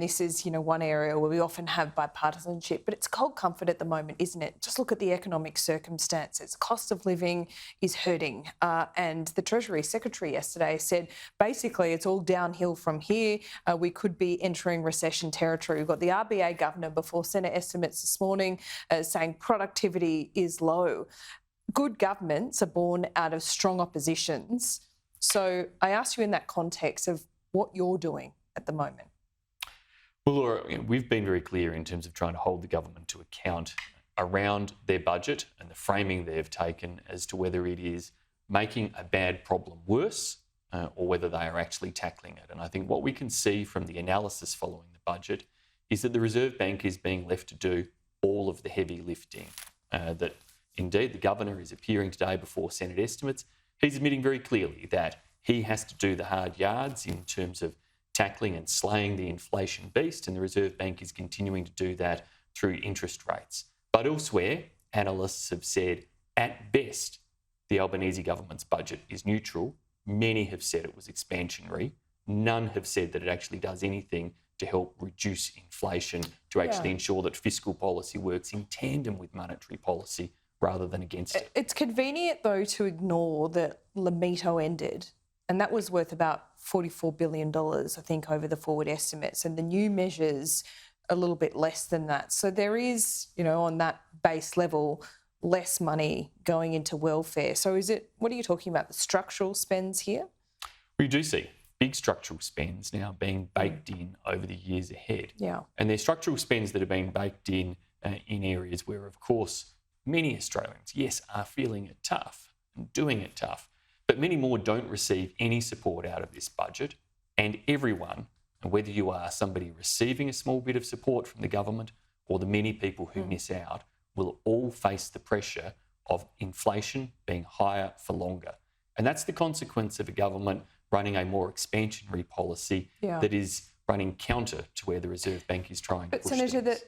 This is, one area where we often have bipartisanship, but it's cold comfort at the moment, isn't it? Just look at the economic circumstances. Cost of living is hurting. And the Treasury Secretary yesterday said, basically, it's all downhill from here. We could be entering recession territory. We've got the RBA governor before Senate estimates this morning saying productivity is low. Good governments are born out of strong oppositions. So I ask you in that context of what you're doing at the moment. Well, Laura, we've been very clear in terms of trying to hold the government to account around their budget and the framing they've taken as to whether it is making a bad problem worse or whether they are actually tackling it. And I think what we can see from the analysis following the budget is that the Reserve Bank is being left to do all of the heavy lifting. That indeed the governor is appearing today before Senate estimates. He's admitting very clearly that he has to do the hard yards in terms of tackling and slaying the inflation beast, and the Reserve Bank is continuing to do that through interest rates. But elsewhere, analysts have said, at best, the Albanese government's budget is neutral. Many have said it was expansionary. None have said that it actually does anything to help reduce inflation, to actually ensure that fiscal policy works in tandem with monetary policy rather than against it. It's convenient, though, to ignore that Lamito ended, and that was worth about $44 billion, I think, over the forward estimates, and the new measures a little bit less than that. So there is, on that base level, less money going into welfare. So what are you talking about, the structural spends here? We do see big structural spends now being baked in over the years ahead. Yeah. And they're structural spends that have been baked in areas where, of course, many Australians, yes, are feeling it tough and doing it tough, but many more don't receive any support out of this budget. And everyone, whether you are somebody receiving a small bit of support from the government or the many people who miss out, will all face the pressure of inflation being higher for longer. And that's the consequence of a government running a more expansionary policy that is running counter to where the Reserve Bank is trying to push Senator, things.